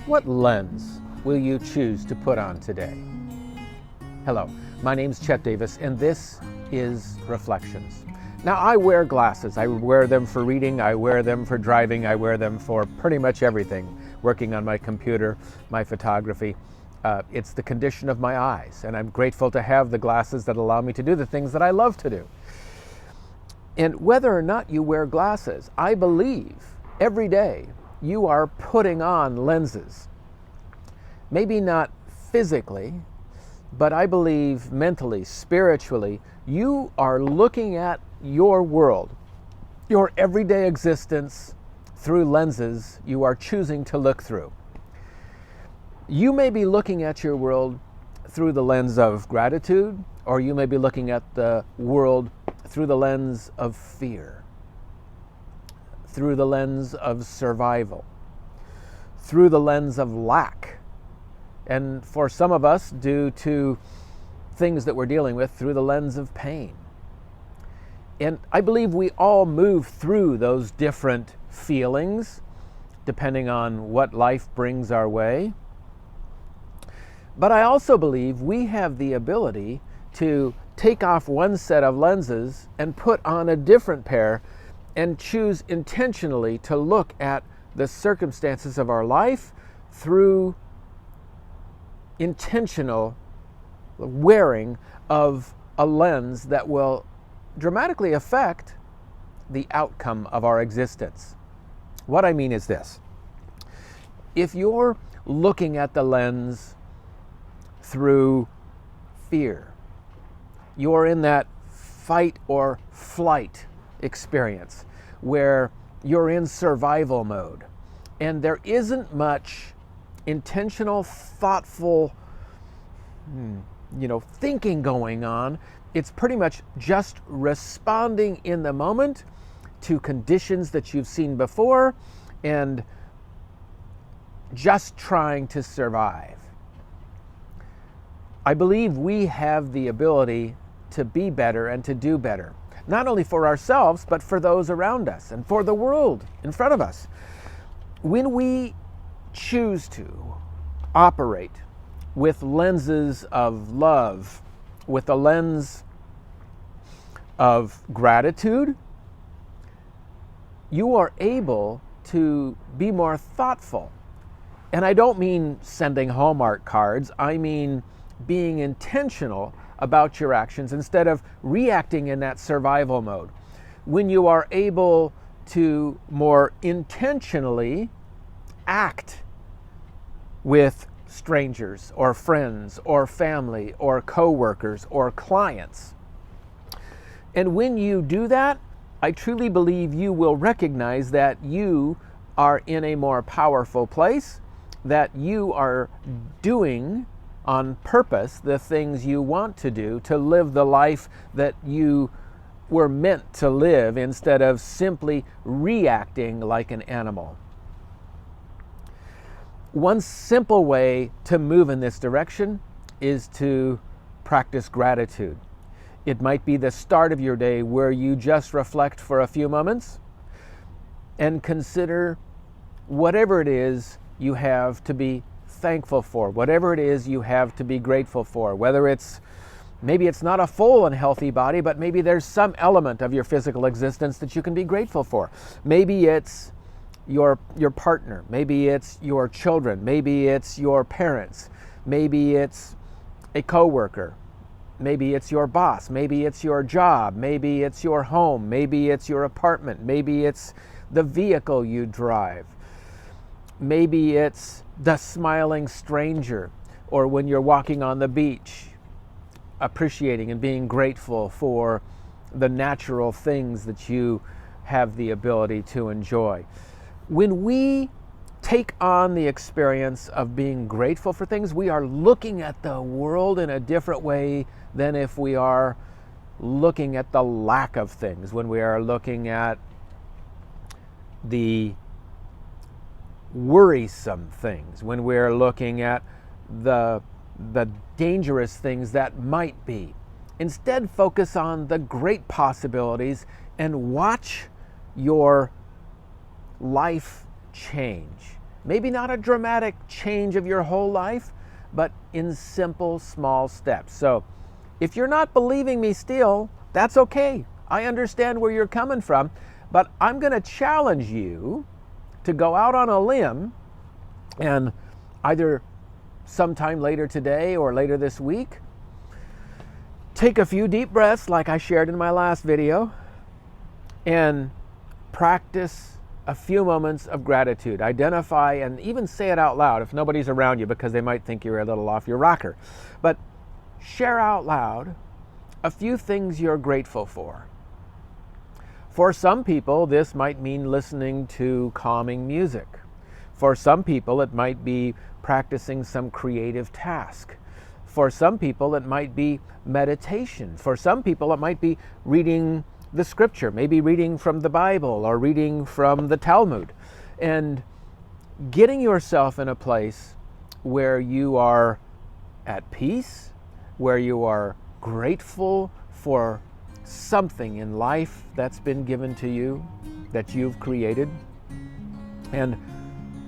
What lens will you choose to put on today? Hello, my name's Chet Davis, and this is Reflections. Now, I wear glasses. I wear them for reading, I wear them for driving, I wear them for pretty much everything, working on my computer, my photography. It's the condition of my eyes, and I'm grateful to have the glasses that allow me to do the things that I love to do. And whether or not you wear glasses, I believe every day you are putting on lenses. Maybe not physically, but I believe mentally, spiritually, you are looking at your world, your everyday existence through lenses you are choosing to look through. You may be looking at your world through the lens of gratitude, or you may be looking at the world through the lens of fear, through the lens of survival, through the lens of lack, and for some of us, due to things that we're dealing with, through the lens of pain. And I believe we all move through those different feelings, depending on what life brings our way. But I also believe we have the ability to take off one set of lenses and put on a different pair and choose intentionally to look at the circumstances of our life through intentional wearing of a lens that will dramatically affect the outcome of our existence. What I mean is this. If you're looking at the lens through fear, you're in that fight or flight experience where you're in survival mode and there isn't much intentional, thoughtful, thinking going on. It's pretty much just responding in the moment to conditions that you've seen before and just trying to survive. I believe we have the ability to be better and to do better, not only for ourselves, but for those around us and for the world in front of us. When we choose to operate with lenses of love, with a lens of gratitude, you are able to be more thoughtful. And I don't mean sending Hallmark cards, I mean being intentional about your actions instead of reacting in that survival mode. When you are able to more intentionally act with strangers or friends or family or coworkers or clients. And when you do that, I truly believe you will recognize that you are in a more powerful place, that you are doing on purpose the things you want to do to live the life that you were meant to live instead of simply reacting like an animal. One simple way to move in this direction is to practice gratitude. It might be the start of your day where you just reflect for a few moments and consider whatever it is you have to be thankful for, whatever it is you have to be grateful for, whether maybe it's not a full and healthy body, but maybe there's some element of your physical existence that you can be grateful for. Maybe it's your partner, maybe it's your children, maybe it's your parents, maybe it's a coworker, maybe it's your boss, maybe it's your job, maybe it's your home, maybe it's your apartment, maybe it's the vehicle you drive, maybe it's the smiling stranger, or when you're walking on the beach, appreciating and being grateful for the natural things that you have the ability to enjoy. When we take on the experience of being grateful for things, we are looking at the world in a different way than if we are looking at the lack of things, when we are looking at the worrisome things, when we're looking at the dangerous things that might be. Instead, focus on the great possibilities and watch your life change Maybe not a dramatic change of your whole life, but in simple, small steps. So if you're not believing me still, that's okay. I understand where you're coming from, but I'm going to challenge you to go out on a limb and either sometime later today or later this week, take a few deep breaths like I shared in my last video and practice a few moments of gratitude. Identify and even say it out loud if nobody's around you, because they might think you're a little off your rocker. But share out loud a few things you're grateful for. For some people, this might mean listening to calming music. For some people, it might be practicing some creative task. For some people, it might be meditation. For some people, it might be reading the scripture, maybe reading from the Bible or reading from the Talmud, and getting yourself in a place where you are at peace, where you are grateful for something in life that's been given to you, that you've created, and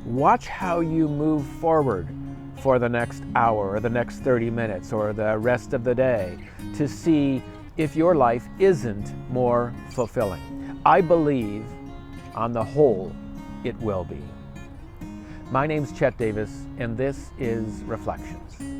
watch how you move forward for the next hour or the next 30 minutes or the rest of the day to see if your life isn't more fulfilling. I believe, on the whole, it will be. My name's Chet Davis, and this is Reflections.